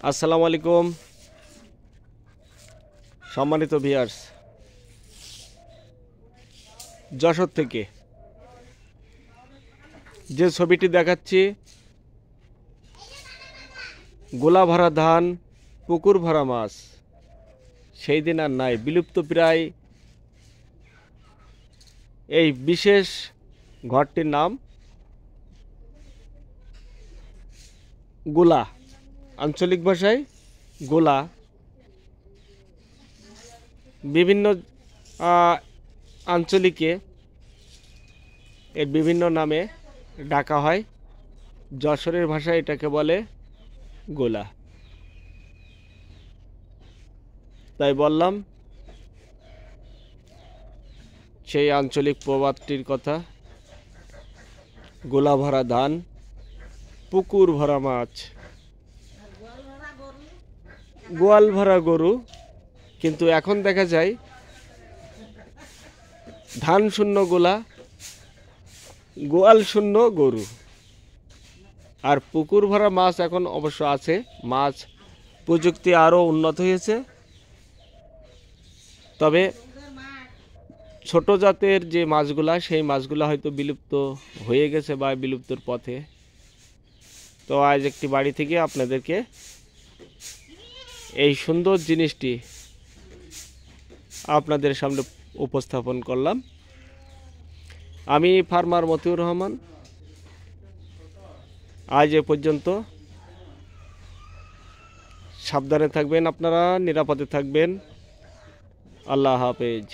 আসসালামু আলাইকুম সম্মানিত ভিউয়ার্স, যশোর থেকে যে ছবিটি দেখাচ্ছি, গোলা ভরা ধান, পুকুর ভরা মাছ, সেই দিন আর নাই, বিলুপ্ত প্রায়। এই বিশেষ ঘরটির নাম গোলা, আঞ্চলিক ভাষায় গোলা। বিভিন্ন আঞ্চলিকে এর বিভিন্ন নামে ডাকা হয়। যশোরের ভাষায় এটাকে বলে গোলা। তাই বললাম সেই আঞ্চলিক প্রবাদটির কথা। গোলা ভরা ধান, পুকুর ভরা মাছ, গোয়াল ভরা গরু। কিন্তু এখন দেখা যায় ধান শূন্য গোলা, গোয়াল শূন্য গরু। আর পুকুর ভরা মাছ এখন অবশ্য আছে। মাছ প্রযুক্তি আরও উন্নত হয়েছে, তবে ছোট জাতের যে মাছগুলা, সেই মাছগুলা হয়তো বিলুপ্ত হয়ে গেছে বা বিলুপ্তর পথে। তো আজ একটি বাড়ি থেকে আপনাদেরকে এই সুন্দর জিনিসটি আপনাদের সামনে উপস্থাপন করলাম। আমি ফার্মার মতিউর রহমান। আজ এ পর্যন্ত। সাবধানে থাকবেন, আপনারা নিরাপদে থাকবেন। আল্লাহ হাফেজ।